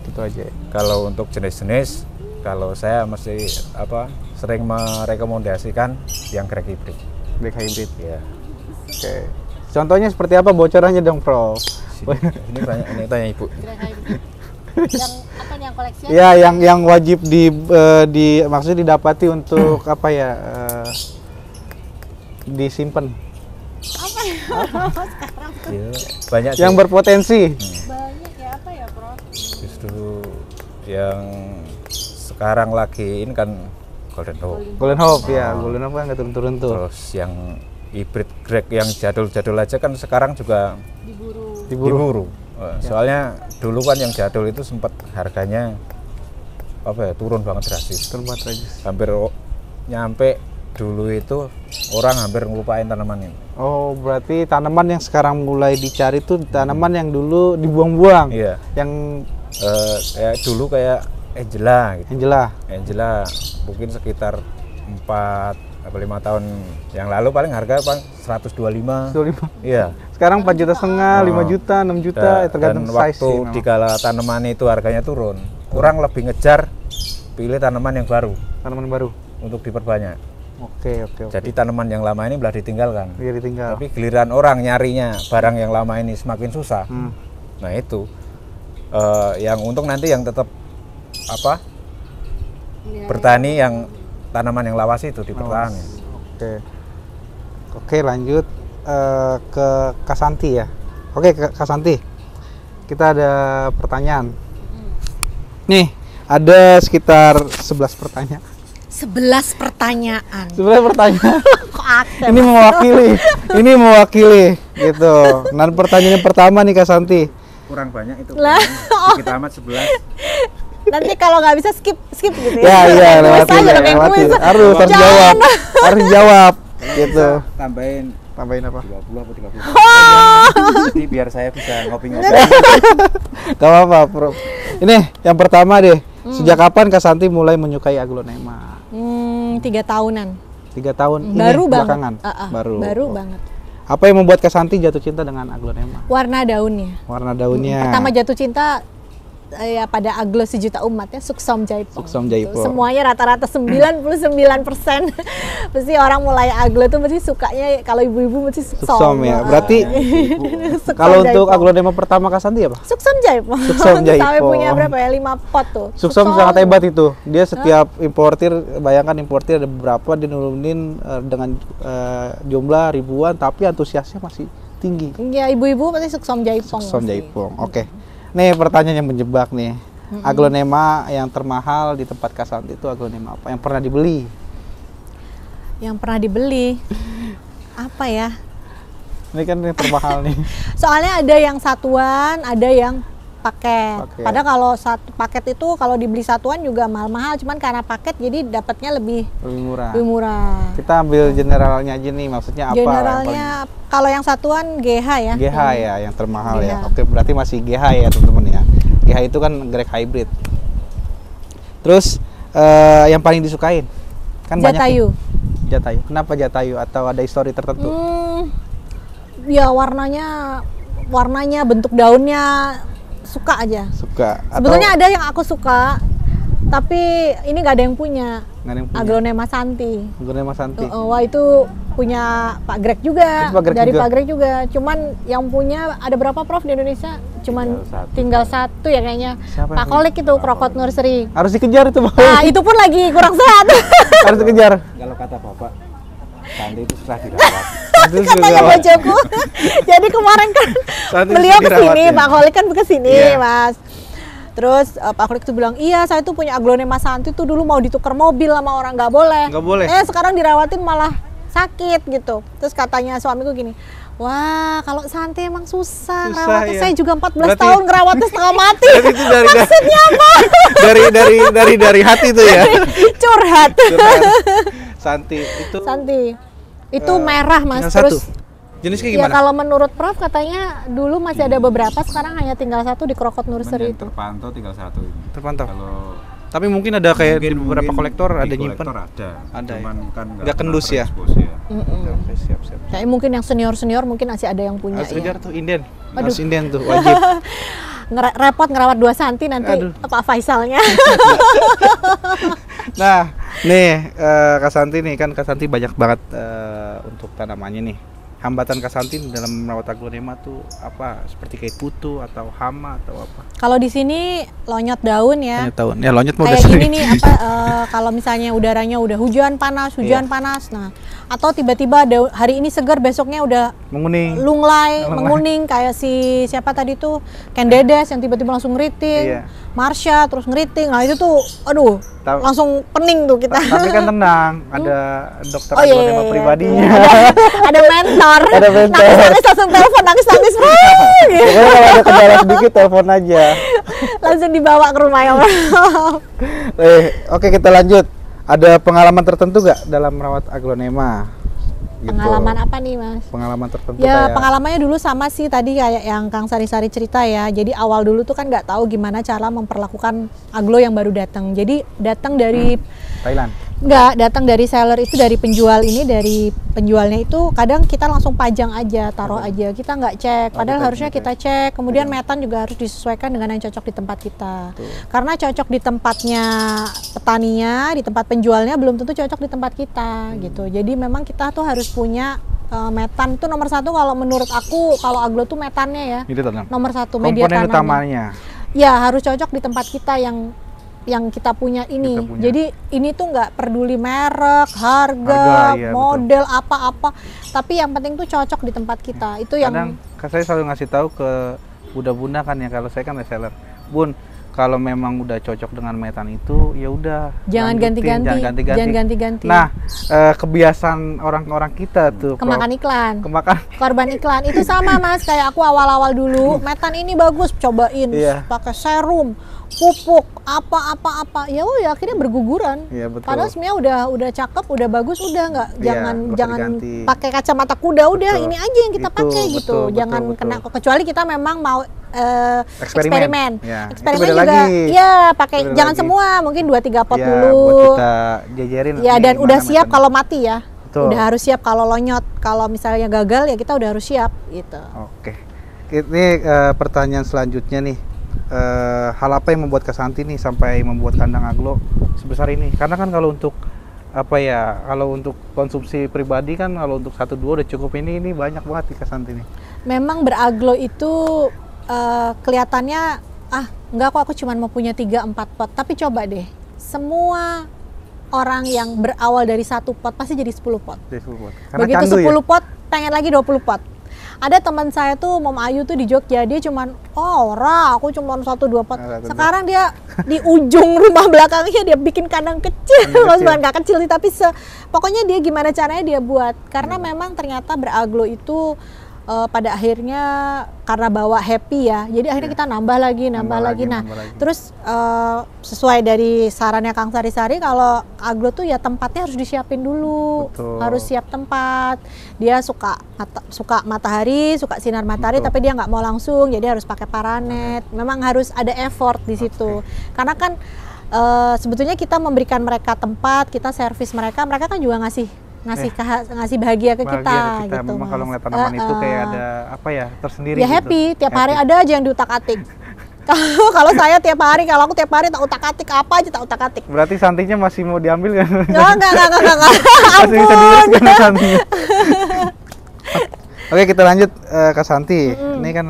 itu aja. Kalau untuk jenis-jenis, kalau saya mesti sering merekomendasikan yang grek hybrid. Grek hybrid ya. Oke. Contohnya seperti apa, bocorannya dong, Prof? Ini banyak, ini tanya Ibu. Yang apa nih yang koleksian? Ya, yang wajib maksudnya didapati untuk apa ya? Disimpan. Apa ya? Sekarang ya, banyak yang sih. Berpotensi. Banyak ya, apa ya, Prof? Justru yang sekarang lagi ini kan Golden Hope. Golden Hope ya, Golden Hope kan nggak turun-turun tuh. Terus yang hybrid grek yang jadul-jadul aja kan sekarang juga diburu. Soalnya dulu kan yang jadul itu sempat harganya turun banget drastis. Hampir nyampe dulu itu orang hampir ngelupain tanaman ini. Oh, berarti tanaman yang sekarang mulai dicari tuh tanaman yang dulu dibuang-buang. Iya. Yang kayak dulu kayak Angela gitu. Angela mungkin sekitar 4 atau 5 tahun yang lalu paling harga 125. Iya. Sekarang 4,5 juta, 5 juta, 6 juta, tergantung size sih. Waktu dikala tanaman itu harganya turun, orang lebih ngejar pilih tanaman yang baru. Tanaman baru untuk diperbanyak. Oke. Jadi tanaman yang lama ini belah ditinggalkan. Iya, ditinggal. Tapi giliran orang nyarinya barang yang lama ini semakin susah. Nah itu yang untung nanti yang tetap bertani yang tanaman yang lawas itu dipertahankan. Oke, lanjut ke Kasanti ya. Oke, Kasanti. Kita ada pertanyaan. Nih, ada sekitar 11 pertanyaan. 11 pertanyaan. 11 pertanyaan. Kok aktif? Ini mewakili gitu. Nah, pertanyaan yang pertama nih Kak Santi. Kurang banyak itu. Kita amat 11. Nanti kalau nggak bisa skip gitu ya. Iya, lewatin. Harus dijawab gitu. Tambahin apa? 20 atau 30. Jadi biar saya bisa ngopi-ngopi. Gak apa-apa, Prof. Ini yang pertama deh. Sejak kapan Kak Santi mulai menyukai aglonema? 3 tahunan. 3 tahun ini baru belakangan. Baru banget. Apa yang membuat Kak Santi jatuh cinta dengan aglonema? Warna daunnya. Pertama jatuh cinta ya pada aglo sejuta umat ya, Suksom Jaipong. Semuanya rata-rata 99% pasti orang mulai aglo tuh mesti sukanya kalau ibu-ibu mesti Suksom ya. Berarti kalau untuk aglonema pertama Kak Santi apa? Suksom Jaipong. Sampai punya berapa ya? 5 pot tuh. Suksom sangat hebat itu. Dia setiap importir, bayangkan importir ada beberapa dia nurunin dengan jumlah ribuan tapi antusiasnya masih tinggi. Iya, ibu-ibu pasti Suksom Jaipong. Oke. Nih pertanyaan yang menjebak nih. Aglonema yang termahal di tempat Kak Santi itu aglonema apa? Yang pernah dibeli? Apa ya? Ini kan yang termahal nih. Soalnya ada yang satuan, ada yang paket. Padahal kalau satu paket itu kalau dibeli satuan juga mahal-mahal, cuman karena paket jadi dapatnya lebih murah. Kita ambil generalnya aja nih, maksudnya apa? Generalnya kalau yang satuan GH ya. GH ya, yang termahal ya. Oke, berarti masih GH ya teman-teman ya. GH itu kan grek hybrid. Terus yang paling disukain? Kan Jatayu. Jatayu. Kenapa Jatayu? Atau ada histori tertentu? Ya warnanya, bentuk daunnya suka aja. Sebetulnya ada yang aku suka, tapi ini nggak ada yang punya. Aglonema Santi. Wah itu punya Pak Greg juga. Pak Greg juga. Cuman yang punya ada berapa Prof di Indonesia? cuman tinggal satu ya kayaknya. Siapa Pak Kolik itu, Krokot Nursery. Harus dikejar itu, Pak. Nah, itu pun lagi kurang sehat. Harus dikejar. Kalau kata Bapak, Santi itu susah dirawat. Katanya bojoku. Jadi kemarin kan beliau kesini, Pak Kolik kan kesini, Mas. Terus Pak Kolik tuh bilang, iya saya tuh punya aglonema Santi tuh dulu mau ditukar mobil sama orang, nggak boleh. Nggak boleh. Sekarang dirawatin malah sakit gitu. Terus katanya suamiku gini, wah kalau Santi emang susah ngerawatnya. Ya. Saya juga 14 tahun ngerawatnya setengah mati. Itu dari, maksudnya apa? dari hati tuh ya. Curhat. Santi itu merah Mas. Terus jenisnya ya gimana? kalau menurut Prof katanya dulu masih ada beberapa, sekarang hanya tinggal satu di Krokot Nursery itu. Terpantau tinggal satu ini. Terpantau. Kalau tapi mungkin ada kayak di beberapa kolektor ada nyimpen. Ada Cuman ya? Kan nggak kendus ya. Oke, siap. Kayak mungkin yang senior mungkin masih ada yang punya. Harus kejar tuh inden. Aduh. Harus inden tuh wajib. Repot ngerawat 2 santi nanti. Aduh. Pak Faisalnya. Nah, nih Kak Santi nih kan Kak Santi banyak banget untuk tanamannya nih. Hambatan Kak Santi dalam merawat aglonema tuh apa? Seperti kayak kutu atau hama atau apa? Kalau di sini lonyot daun ya. Lonyot daun. Ya lonyot mau kayak gini nih kalau misalnya udaranya udah hujan panas. Nah, atau tiba-tiba hari ini segar, besoknya udah menguning. Lunglai, menguning kayak si siapa tadi tuh Kendedes yang tiba-tiba langsung ngeriting. Marsha terus ngeriting. Nah, itu tuh aduh, langsung pening tuh kita. Tapi kan tenang, ada dokter aglonema pribadinya. Ada mentor. Nangis langsung telepon, nangis. Kalau ada kendala sedikit telepon aja. Langsung dibawa ke rumah ya. Oke, kita lanjut. Ada pengalaman tertentu nggak dalam merawat aglonema? Gitu. Pengalaman apa nih Mas? Pengalaman tertentu ya kayak... pengalamannya dulu sama sih tadi kayak yang Kang Sari-Sari cerita ya. Jadi awal dulu tuh kan nggak tahu gimana cara memperlakukan aglo yang baru datang. Jadi datang dari Thailand? Nggak, datang dari seller itu, dari penjual ini, dari penjualnya itu kadang kita langsung pajang aja, taruh aja, kita nggak cek. Padahal harusnya kita cek. Kemudian metan juga harus disesuaikan dengan yang cocok di tempat kita. Karena cocok di tempatnya petaninya, di tempat penjualnya belum tentu cocok di tempat kita gitu. Jadi memang kita tuh harus punya metan itu nomor satu kalau menurut aku. Kalau aglo tuh metannya ya nomor satu, media tanamnya. Komponen utamanya. Ya harus cocok di tempat kita yang kita punya ini. Jadi ini tuh nggak peduli merek, harga model apa-apa, tapi yang penting tuh cocok di tempat kita. Itu yang kadang saya selalu ngasih tahu ke bunda-bunda kan ya, kalau saya kan reseller, Bun, kalau memang udah cocok dengan metan itu ya udah jangan ganti-ganti. Nah, kebiasaan orang-orang kita tuh kemakan iklan, korban iklan itu sama Mas. Kayak aku awal-awal dulu metan ini bagus, cobain pakai serum, pupuk apa ya akhirnya berguguran. Padahal semuanya udah cakep, udah bagus, udah nggak jangan pakai kacamata kuda, udah ini aja yang kita pakai gitu. Jangan kena, kecuali kita memang mau eksperimen juga pakai, jangan semua, mungkin 2-3 pot dulu buat kita jajarin dan udah siap kalau mati ya. Udah harus siap kalau lonyot, kalau misalnya gagal ya kita udah harus siap gitu. Oke. Ini pertanyaan selanjutnya nih. Hal apa yang membuat Kak Santi nih sampai membuat kandang aglo sebesar ini? Karena kan kalau untuk kalau untuk konsumsi pribadi kan, kalau untuk 1-2 udah cukup, ini banyak banget nih Kak Santi nih. Memang beraglo itu kelihatannya enggak kok, aku cuma mau punya 3-4 pot, tapi coba deh, semua orang yang berawal dari 1 pot pasti jadi 10 pot. Begitu 10 pot pengen lagi 20 pot. Ada teman saya tuh, Mom Ayu tuh di Jogja, dia cuman aku cuma 1-2 pot. Sekarang dia di ujung rumah belakangnya dia bikin kandang kecil. Maksudnya nggak kecil nih, tapi pokoknya dia gimana caranya dia buat. Karena memang ternyata beraglo itu pada akhirnya karena bawa happy ya, jadi akhirnya kita nambah lagi. Terus sesuai dari sarannya Kang Sari-Sari, kalau aglo tuh ya tempatnya harus disiapin dulu. Harus siap tempat. Dia suka matahari, suka sinar matahari, tapi dia nggak mau langsung, jadi harus pakai paranet. Memang harus ada effort di situ. Karena kan sebetulnya kita memberikan mereka tempat, kita servis mereka kan juga ngasih bahagia ke kita gitu. Memang kalau ngeliat tanaman itu kayak ada tersendiri ya gitu. Happy, tiap hari ada aja yang diutak-atik. Kalau saya tiap hari, kalau aku tiap hari tak utak-atik, apa aja tak utak-atik. Berarti santinya masih mau diambil kan? Enggak. Masih bisa diurus kan santinya. Oke, kita lanjut Kak Santi. Ini kan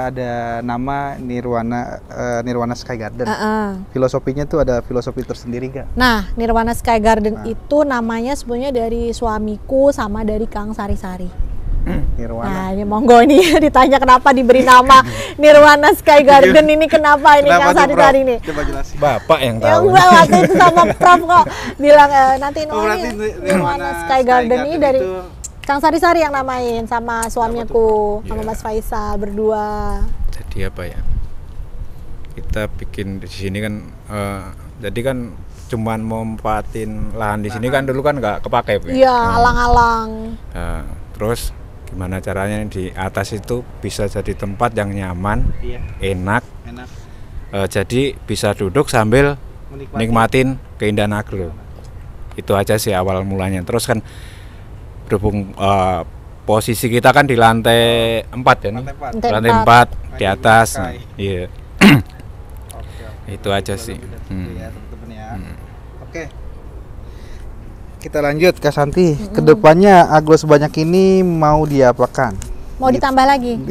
ada nama Nirwana Sky Garden. Filosofinya tuh ada filosofi tersendiri gak? Nah, Nirwana Sky Garden itu namanya sebenarnya dari suamiku sama dari Kang Sari-Sari. Nirwana. Nah, ini monggo nih ditanya kenapa diberi nama Nirwana Sky Garden ini kenapa ini Kang Sari-Sari nih? Coba jelasin. Bapak yang Ya tahu. enggak, waktu itu sama Prof kok bilang nanti Nirwana Sky Garden ini dari Kang Sari-Sari yang namain sama suamiku, sama Mas Faisal berdua. Jadi apa ya? Kita bikin di sini kan, jadi kan cuman mempatin lahan di sini kan dulu kan nggak kepake. Iya, alang-alang. Terus gimana caranya di atas itu bisa jadi tempat yang nyaman, enak. Jadi bisa duduk sambil nikmatin keindahan aglo. Itu aja sih awal mulanya. Terus kan berhubung posisi kita kan di lantai 4 ya nih. Lantai 4 di atas. Iya. Itu aja sih. Oke. Kita lanjut Kak Santi. Kedepannya aglo sebanyak ini mau diapakan? Mau ditambah lagi?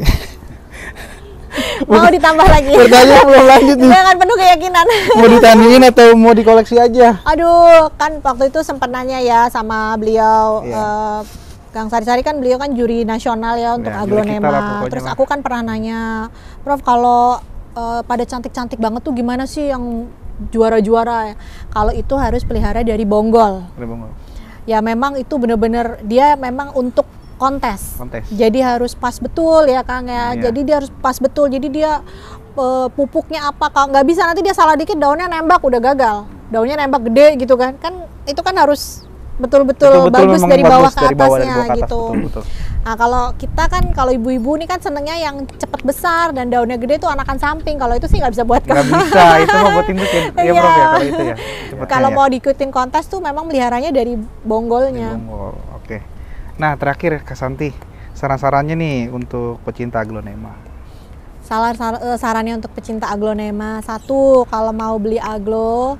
Mau ditambah lagi? Pertanyaan belum lanjut nih. Jangan penuh keyakinan. Mau ditandingin atau mau dikoleksi aja? Aduh, kan waktu itu sempat nanya ya sama beliau. Kang Sari-Sari kan beliau kan juri nasional ya untuk aglonema. Terus aku kan pernah nanya, Prof kalau pada cantik-cantik banget tuh gimana sih yang juara-juara? Kalau itu harus pelihara dari bonggol. Ya memang itu bener-bener dia memang untuk kontes. Jadi harus pas betul ya Kang ya. Jadi dia harus pas betul. Jadi dia pupuknya apa? Kalau nggak bisa nanti dia salah dikit daunnya nembak udah gagal. Daunnya nembak gede gitu kan. Kan itu kan harus betul-betul bagus dari bawah ke atasnya gitu. Nah kalau kita kan kalau ibu-ibu ini kan senengnya yang cepet besar dan daunnya gede tuh anakan samping. Kalau itu sih nggak bisa buat nggak bisa, itu mau buat imbutin. Iya Prof ya kalau itu ya. Kalau mau diikutin kontes tuh memang meliharanya dari bonggolnya. Oke. Nah terakhir Kak Santi, saran-sarannya nih untuk pecinta aglonema. Sarannya untuk pecinta aglonema, satu, kalau mau beli aglo,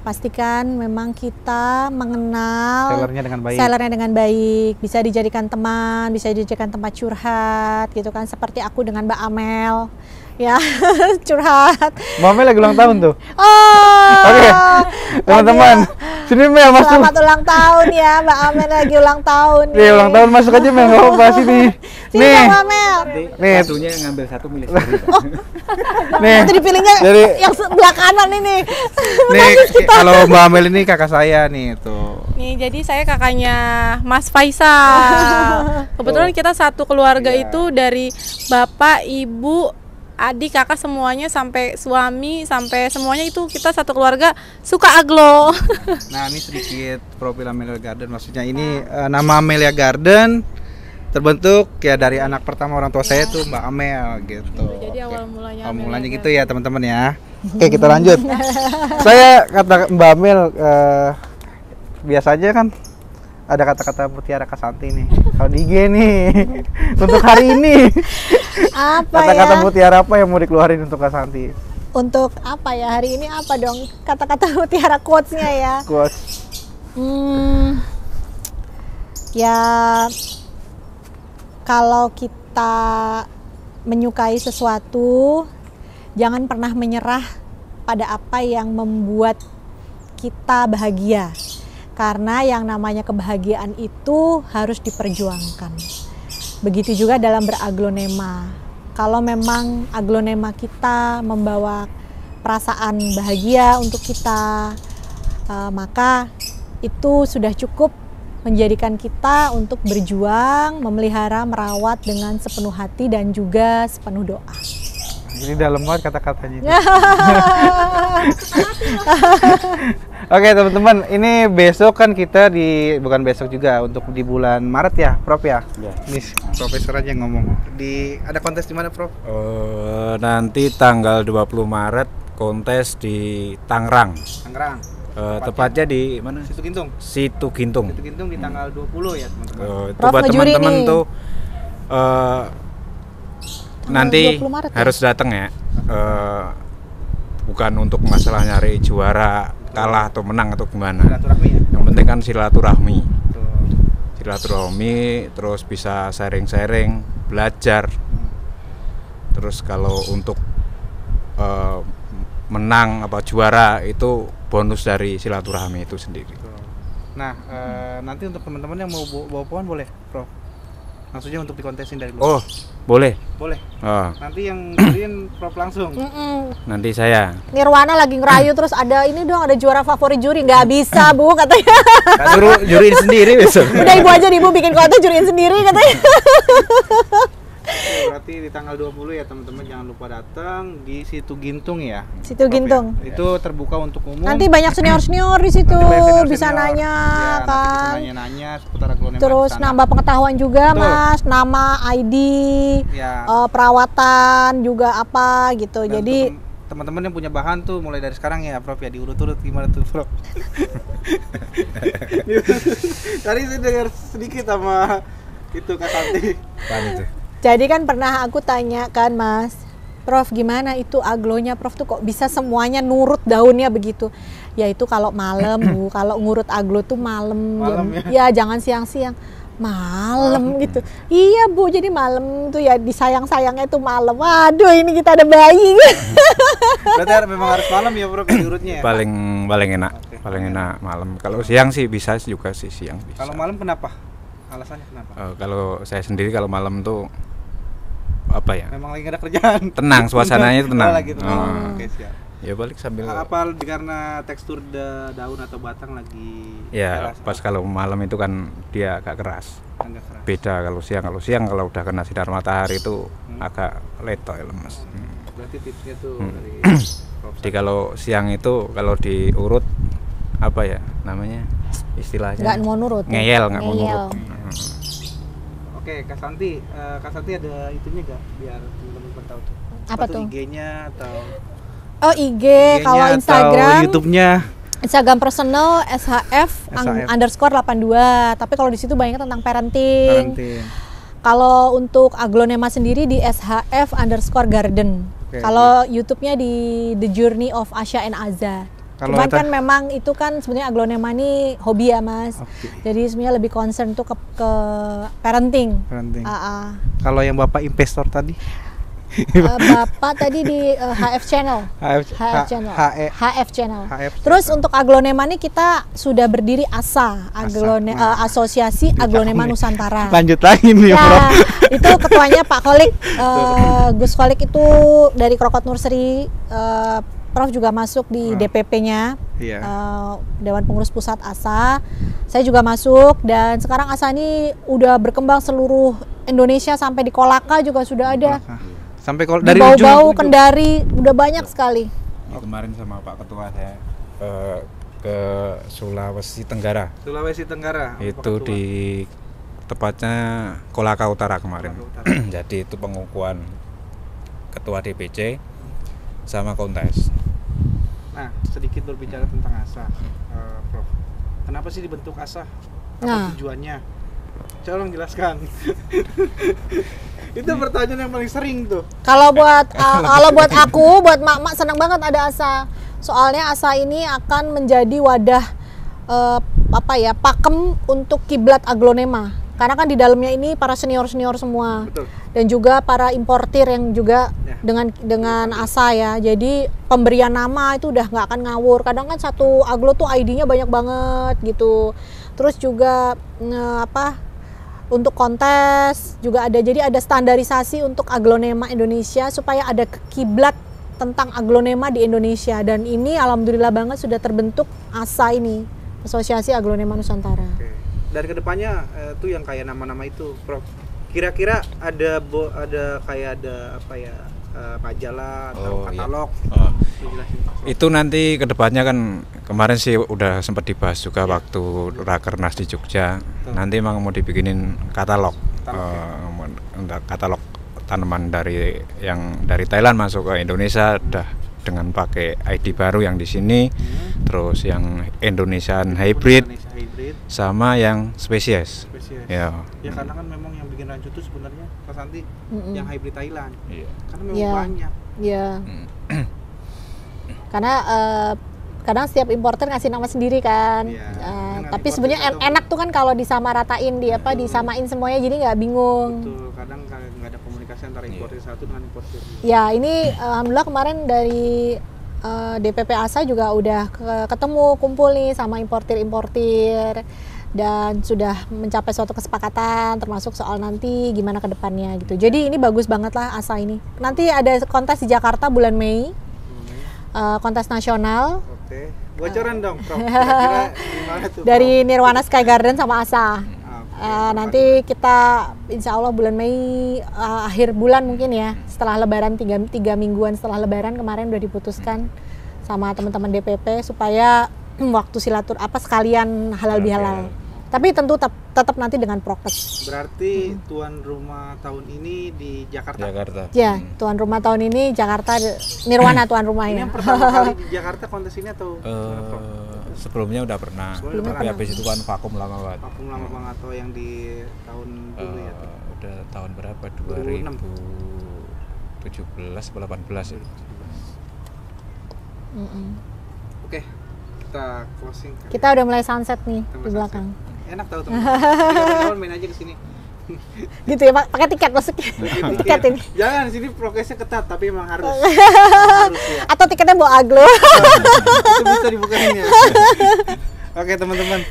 pastikan memang kita mengenal sellernya dengan baik. Bisa dijadikan teman, bisa dijadikan tempat curhat gitu kan, seperti aku dengan Mbak Amel ya. Curhat. Mbak Amel lagi ulang tahun tuh. Oke, teman-teman, sini Mel masuk. Selamat ulang tahun ya Mbak Amel, lagi ulang tahun nih. Iya, ulang tahun, masuk aja Mel, nggak apa-apa sini. Nih Mbak Amel. Nih satunya yang ngambil satu milik sendiri. Nih, itu dipilihnya dari yang sebelah kanan ini. Nih, kalau Mbak Amel ini kakak saya nih tuh. Nih, jadi saya kakaknya Mas Faisal. Kebetulan kita satu keluarga itu dari bapak, ibu, adik, kakak semuanya sampai suami sampai semuanya itu kita satu keluarga suka aglo. Nah, ini sedikit profil Amelia Garden, maksudnya ini nama Amelia Garden terbentuk ya dari anak pertama orang tua saya tuh Mbak Amel gitu. Jadi awal mulanya gitu ya teman-teman ya. Oke, kita lanjut. Saya kata Mbak Amel biasanya kan ada kata-kata Mutiara Kak Santi nih. Kalau di IG nih untuk hari ini apa kata-kata ya? Mutiara apa yang mau dikeluarin untuk Kak Santi? Untuk apa ya hari ini apa dong kata-kata Mutiara quotes-nya ya? Quotes. Ya kalau kita menyukai sesuatu, jangan pernah menyerah pada apa yang membuat kita bahagia. Karena yang namanya kebahagiaan itu harus diperjuangkan. Begitu juga dalam beraglonema. Kalau memang aglonema kita membawa perasaan bahagia untuk kita, maka itu sudah cukup menjadikan kita untuk berjuang, memelihara, merawat dengan sepenuh hati dan juga sepenuh doa. Jadi dalam banget kata-katanya. Oke teman-teman, ini besok kan kita bukan besok juga, untuk di bulan Maret ya Prof ya? Ini profesor aja ngomong. Ada kontes di mana Prof? Nanti tanggal 20 Maret kontes di Tangerang. Tepatnya di mana? Situ Gintung. Situ Gintung di tanggal 20 ya teman-teman. Itu buat teman-teman tuh nanti harus datang ya. Bukan untuk masalah nyari juara, kalah atau menang atau gimana. Yang penting kan silaturahmi. silaturahmi, terus bisa sharing-sharing, belajar. Terus kalau untuk menang apa juara itu bonus dari silaturahmi itu sendiri. Nah, nanti untuk teman-teman yang mau bawa pohon boleh, Prof? Maksudnya untuk dikontesin dari luar? Oh, boleh. Boleh. Oh. Nanti yang juriin Prof langsung. Nanti saya. Nirwana lagi ngerayu terus ada ini dong, ada juara favorit juri, nggak bisa Bu katanya. Suruh juriin sendiri besok. Udah Ibu aja, Ibu bikin konten juriin sendiri katanya. Berarti di tanggal 20 ya teman-teman, jangan lupa datang di Situ Gintung ya. Situ Gintung. Ya. Itu terbuka untuk umum. Nanti banyak senior-senior di situ, bisa nanya ya, kan. Bisa nanya seputar aglonema. Terus nambah pengetahuan juga. Betul. Mas, nama, ID, ya. Perawatan juga apa gitu. Dan jadi teman-teman yang punya bahan tuh mulai dari sekarang ya Prof ya, diurut-urut gimana tuh Prof. Tadi saya dengar sedikit sama itu Kak Santi. Jadi kan pernah aku tanya kan Mas, Prof gimana itu aglonya Prof tuh kok bisa semuanya nurut daunnya begitu? Ya itu kalau malam Bu, kalau ngurut aglo tuh malam ya jangan siang-siang, malam gitu. Iya Bu, jadi malam tuh ya disayang-sayangnya tuh malam. Waduh ini kita ada bayi. Berarti memang harus malam ya Prof diurutnya ya? Paling enak, paling enak malam. Kalau siang sih bisa juga sih siang bisa. Kalau malam kenapa? Alasannya kenapa? Kalau saya sendiri kalau malam tuh apa ya? Memang lagi gak ada kerjaan. Tenang, suasananya tenang. Lagi tenang. Oke, siap. Ya balik sambil. Apa karena tekstur daun atau batang lagi? Ya pas kalau malam itu kan dia agak keras. Beda kalau siang kalau udah kena sinar matahari itu agak letoy lemes. Berarti tipsnya tuh dari Jadi kalau siang itu kalau diurut apa ya namanya istilahnya? Nggak mau nurut. Ngeyel, nggak mau nurut. Oke, Kak Santi ada itunya nggak biar teman-teman tahu tuh? Apa tuh? IG-nya atau? Oh IG, kalau Instagram, YouTube-nya. Instagram personal shf_82. Tapi kalau di situ banyak tentang parenting. Kalau untuk aglonema sendiri di shf_garden. Kalau YouTube-nya di The Journey of Asha and Aza. Cuman kan memang itu kan sebenarnya aglonema ini hobi ya Mas. Jadi sebenarnya lebih concern tuh ke parenting. Kalau yang Bapak investor tadi? Bapak tadi di HF Channel. HF Channel. Terus untuk aglonema ini kita sudah berdiri ASA, Asosiasi Aglonema Nusantara. Lanjut lagi nih, Prof. Itu ketuanya Pak Kholik, Gus Kholik itu dari Krokot Nursery. Prof juga masuk di DPP-nya, Dewan Pengurus Pusat ASA. Saya juga masuk dan sekarang ASA ini udah berkembang seluruh Indonesia sampai di Kolaka juga sudah ada. Sampai dari Bau-Bau, Kendari, udah banyak sekali. Kemarin sama Pak Ketua saya ke Sulawesi Tenggara. Itu di tepatnya Kolaka Utara kemarin. Jadi itu pengukuhan Ketua DPC sama kontes. Nah, sedikit berbicara tentang ASA, Prof. Kenapa sih dibentuk ASA? Apa tujuannya? Tolong jelaskan. Itu pertanyaan yang paling sering tuh. Kalau buat aku, buat mak-mak senang banget ada ASA. Soalnya ASA ini akan menjadi wadah pakem untuk kiblat aglonema. Karena kan di dalamnya ini para senior-senior semua. Betul. Dan juga para importir yang juga dengan ASA ya. Jadi pemberian nama itu udah nggak akan ngawur. Kadang kan satu aglo tuh ID-nya banyak banget gitu. Terus juga untuk kontes juga ada. Jadi ada standarisasi untuk aglonema Indonesia supaya ada kiblat tentang aglonema di Indonesia. Dan ini alhamdulillah banget sudah terbentuk ASA ini, Asosiasi Aglonema Nusantara. Dan kedepannya tuh yang kayak nama-nama itu, Prof. Kira-kira ada majalah atau katalog? Itu nanti kedepannya kan kemarin sih udah sempat dibahas juga waktu Rakernas di Jogja. Nanti emang mau dibikinin katalog, katalog tanaman dari Thailand masuk ke Indonesia udah dengan pakai ID baru yang di sini, terus yang Indonesian hybrid sama yang spesies. Ya karena kan memang yang bikin rancu itu sebenarnya Pak Santi yang hybrid Thailand. Karena memang banyak. Karena kadang setiap importer ngasih nama sendiri kan. Tapi sebenarnya enak tuh kan kalau disamaratain disamain semuanya, jadi nggak bingung. Betul, kadang nggak ada komunikasi antara importir satu dengan importir. Ya ini alhamdulillah kemarin dari DPP ASA juga udah ketemu kumpul nih sama importir-importir dan sudah mencapai suatu kesepakatan termasuk soal nanti gimana ke depannya gitu. Jadi ini bagus banget lah ASA ini. Nanti ada kontes di Jakarta bulan Mei. Kontes nasional. Oke. Bocoran dong, Prof. Kira-kira gimana tuh, Prof? Dari Nirwana Sky Garden sama ASA. Nanti kita insya Allah bulan Mei akhir bulan mungkin ya, setelah Lebaran 3 mingguan setelah Lebaran kemarin udah diputuskan sama teman-teman DPP supaya waktu sekalian halal bihalal. Tapi tentu tetap nanti dengan prokes. Berarti tuan rumah tahun ini di Jakarta. Ya, tuan rumah tahun ini Jakarta, Nirwana tuan rumah ini. Ini ya. yang pertama kali di Jakarta kontes ini atau sebelumnya udah pernah. Tapi habis itu kan vakum lama banget. Vakum lama banget atau yang di tahun dulu ya? Udah tahun berapa? 2017 atau 18 ya. Oke, kita closing. Kita udah mulai sunset nih di belakang. Enak tahu teman-teman, main aja ke sini. Gitu ya, pakai tiket masuknya. Tiket ini. Jangan, sini prokesnya ketat tapi emang harus. Ya. Atau tiketnya bawa aglo. Itu bisa dibukain ya. Oke, teman-teman.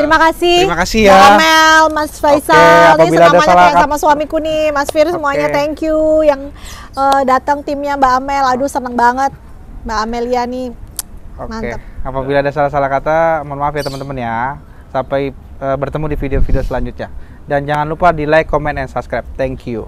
Terima kasih ya Mbak Amel, Mas Faisal, ini semuanya sama suamiku nih, Mas Fir, semuanya thank you yang datang timnya Mbak Amel. Aduh seneng banget Mbak Amelia nih. Mantap. Apabila ada salah-salah kata, mohon maaf ya teman-teman ya. Sampai bertemu di video-video selanjutnya. Dan jangan lupa di like, comment, and subscribe. Thank you.